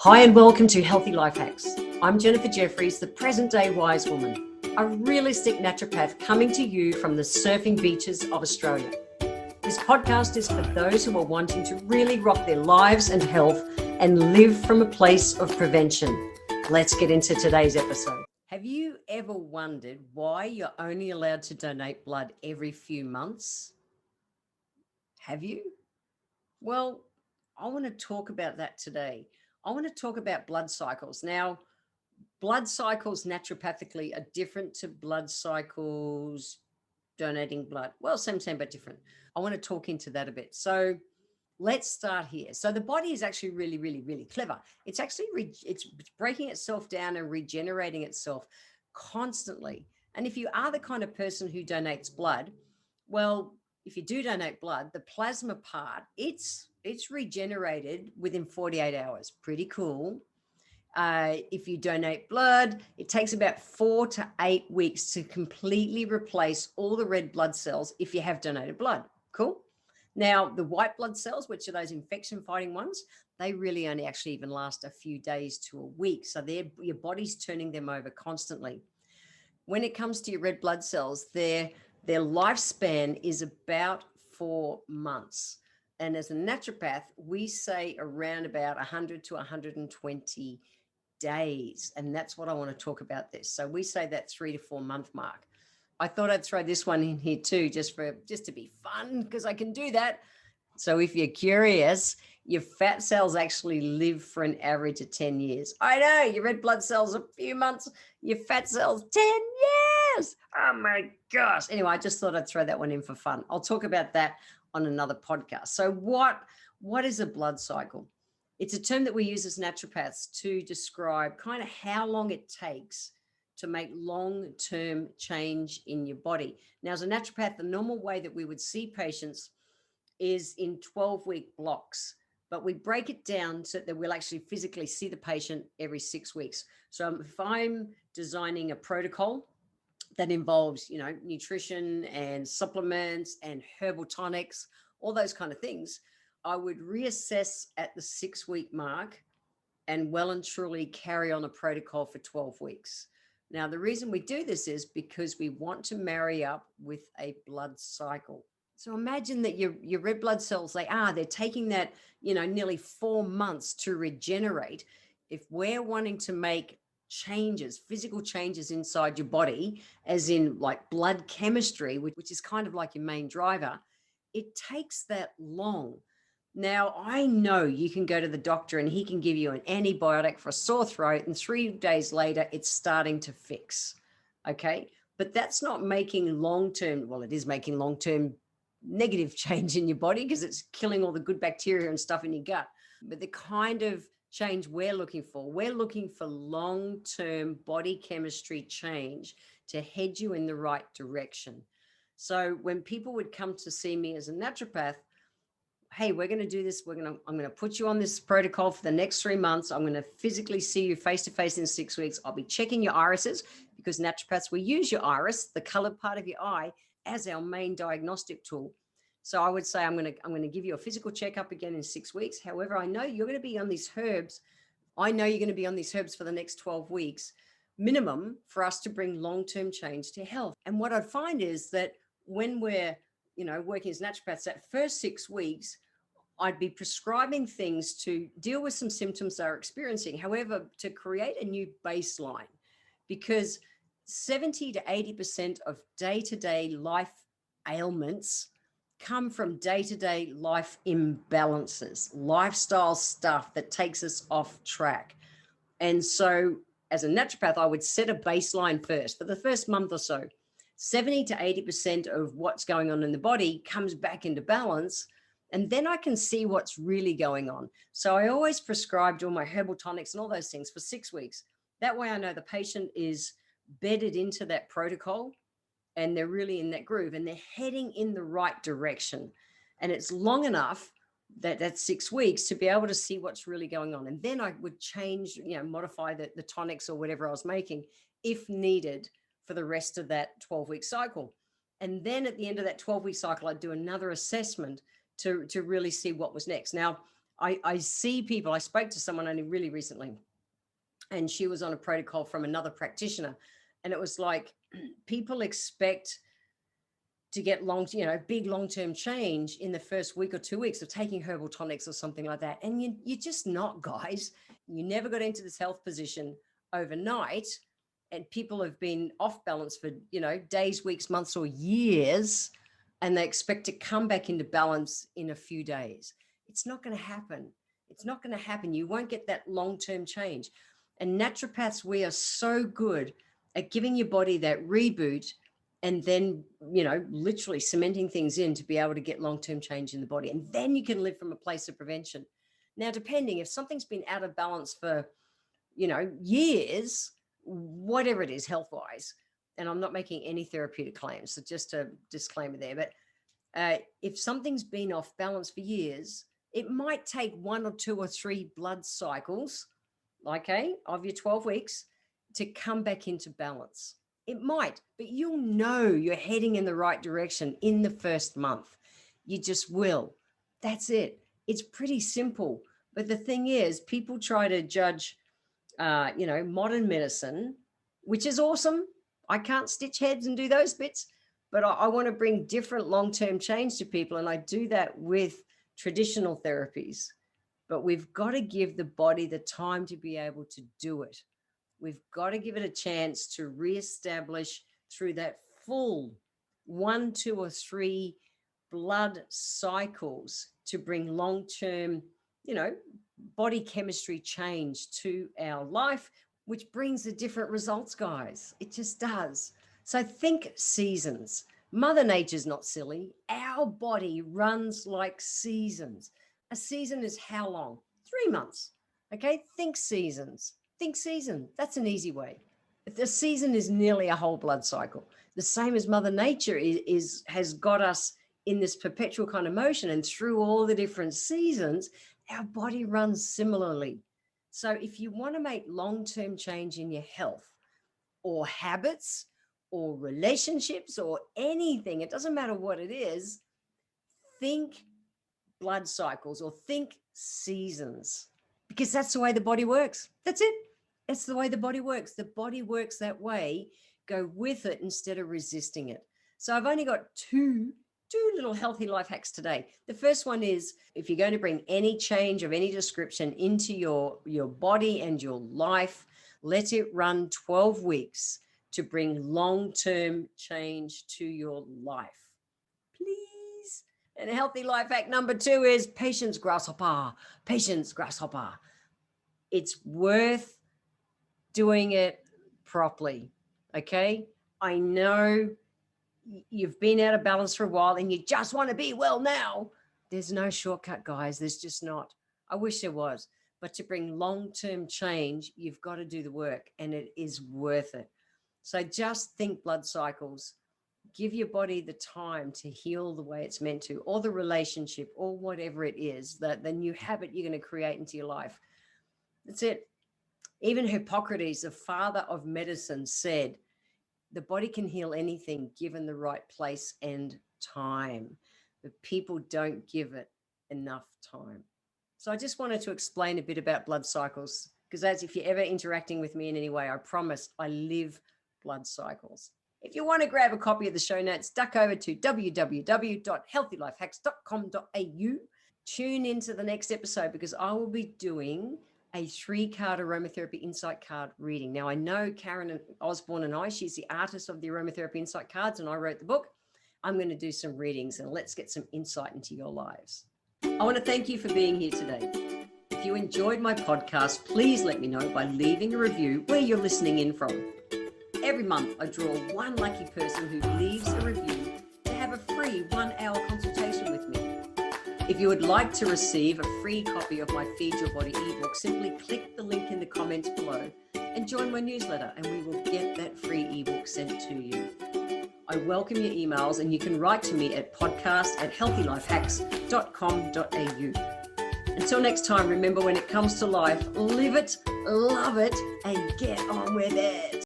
Hi and welcome to Healthy Life Hacks. I'm Jennifer Jefferies, the present day wise woman, a realistic naturopath coming to you from the surfing beaches of Australia. This podcast is for those who are wanting to really rock their lives and health and live from a place of prevention. Let's get into today's episode. Have you ever wondered why you're only allowed to donate blood every few months? Have you? Well, I want to talk about that today. I want to talk about blood cycles. Now, blood cycles naturopathically are different to blood cycles donating blood. Well, same, but different. I want to talk into that a bit. So let's start here. So the body is actually really clever. It's actually, it's breaking itself down and regenerating itself constantly. And if you are the kind of person who donates blood, well, if you do donate blood, the plasma part, it's regenerated within 48 hours. Pretty cool. If you donate blood, it takes about 4 to 8 weeks to completely replace all the red blood cells if you have donated blood. Cool. Now, the white blood cells, which are those infection fighting ones, they really only actually even last a few days to a week. So your body's turning them over constantly. When it comes to your red blood cells, their lifespan is about 4 months. And as a naturopath, we say around about 100 to 120 days. And that's what I want to talk about this. So we say that 3 to 4 month mark. I thought I'd throw this one in here too, just to be fun, because I can do that. So if you're curious, your fat cells actually live for an average of 10 years. I know your red blood cells a few months, your fat cells 10 years. Oh my gosh. Anyway, I just thought I'd throw that one in for fun. I'll talk about that on another podcast. So what is a blood cycle? It's a term that we use as naturopaths to describe kind of how long it takes to make long-term change in your body. Now, as a naturopath, the normal way that we would see patients is in 12-week blocks, but we break it down so that we'll actually physically see the patient every 6 weeks. So if I'm designing a protocol that involves, nutrition and supplements and herbal tonics, all those kind of things, I would reassess at the 6-week mark and well and truly carry on a protocol for 12 weeks. Now, the reason we do this is because we want to marry up with a blood cycle. So imagine that your red blood cells, they're taking that, nearly 4 months to regenerate. If we're wanting to make changes, physical changes inside your body, as in like blood chemistry, which is kind of like your main driver, it takes that long. Now, I know you can go to the doctor and he can give you an antibiotic for a sore throat, and 3 days later, it's starting to fix. Okay. But that's not making long-term, well, it is making long-term negative change in your body because it's killing all the good bacteria and stuff in your gut. But the kind of change we're looking for long-term body chemistry change to head you in the right direction. So when people would come to see me as a naturopath, hey, we're going to do this. I'm going to put you on this protocol for the next 3 months. I'm going to physically see you face to face in 6 weeks. I'll be checking your irises because naturopaths, we use your iris, the colored part of your eye, as our main diagnostic tool. So I would say I'm going to give you a physical checkup again in 6 weeks. However, I know you're going to be on these herbs. I know you're going to be on these herbs for the next 12 weeks minimum for us to bring long-term change to health. And what I'd find is that when we're, working as naturopaths, that first 6 weeks, I'd be prescribing things to deal with some symptoms they're experiencing. However, to create a new baseline, because 70 to 80% of day-to-day life ailments come from day-to-day life imbalances, lifestyle stuff that takes us off track. And so as a naturopath, I would set a baseline first. For the first month or so, 70 to 80% of what's going on in the body comes back into balance. And then I can see what's really going on. So I always prescribed all my herbal tonics and all those things for 6 weeks. That way I know the patient is bedded into that protocol and they're really in that groove and they're heading in the right direction. And it's long enough that 6 weeks to be able to see what's really going on. And then I would change, modify the tonics or whatever I was making if needed for the rest of that 12-week cycle. And then at the end of that 12-week cycle, I'd do another assessment to really see what was next. Now, I see people, I spoke to someone only really recently, and she was on a protocol from another practitioner. And it was like, people expect to get big long-term change in the first week or 2 weeks of taking herbal tonics or something like that. And you're just not, guys. You never got into this health position overnight. And people have been off balance for, days, weeks, months, or years, and they expect to come back into balance in a few days. It's not going to happen. It's not going to happen. You won't get that long-term change. And naturopaths, we are so good at giving your body that reboot and then, literally cementing things in to be able to get long-term change in the body. And then you can live from a place of prevention. Now, depending, if something's been out of balance for, years, whatever it is health-wise, and I'm not making any therapeutic claims, so just a disclaimer there, but if something's been off balance for years, it might take 1 or 2 or 3 blood cycles, of your 12 weeks to come back into balance. It might, but you'll know you're heading in the right direction in the first month. You just will. That's it. It's pretty simple. But the thing is, people try to judge, modern medicine, which is awesome. I can't stitch heads and do those bits, but I want to bring different long-term change to people. And I do that with traditional therapies, but we've got to give the body the time to be able to do it. We've got to give it a chance to reestablish through that full 1, 2, or 3 blood cycles to bring long-term, body chemistry change to our life, which brings the different results, guys. It just does. So think seasons. Mother Nature's not silly. Our body runs like seasons. A season is how long? 3 months. Okay, think seasons. Think season. That's an easy way. The season is nearly a whole blood cycle. The same as Mother Nature has got us in this perpetual kind of motion, and through all the different seasons, our body runs similarly. So if you want to make long-term change in your health or habits or relationships or anything, it doesn't matter what it is, think blood cycles or think seasons, because that's the way the body works. That's it. That's the way the body works. The body works that way. Go with it instead of resisting it. So I've only got two little healthy life hacks today. The first one is, if you're going to bring any change of any description into your body and your life, let it run 12 weeks to bring long-term change to your life. Please. And healthy life hack number 2 is patience, grasshopper. Patience, grasshopper. It's worth doing it properly. Okay. I know you've been out of balance for a while and you just want to be well now. There's no shortcut, guys. There's just not. I wish there was. But to bring long-term change, you've got to do the work, and it is worth it. So just think blood cycles. Give your body the time to heal the way it's meant to, or the relationship, or whatever it is, the new habit you're going to create into your life. That's it. Even Hippocrates, the father of medicine, said, the body can heal anything given the right place and time, but people don't give it enough time. So I just wanted to explain a bit about blood cycles, because as if you're ever interacting with me in any way, I promise I live blood cycles. If you want to grab a copy of the show notes, duck over to www.healthylifehacks.com.au. Tune into the next episode, because I will be doing a 3-card aromatherapy insight card reading. Now, I know Karen Osborne and she's the artist of the aromatherapy insight cards, and I wrote the book. I'm going to do some readings, and let's get some insight into your lives. I want to thank you for being here today. If you enjoyed my podcast, please let me know by leaving a review where you're listening in from. Every month, I draw one lucky person who leaves a review to have a free 1-hour consultation with me. If you would like to receive a free copy of my Feed Your Body ebook, simply click the link in the comments below and join my newsletter, and we will get that free ebook sent to you. I welcome your emails, and you can write to me at podcast@healthylifehacks.com.au. Until next time, remember, when it comes to life, live it, love it, and get on with it.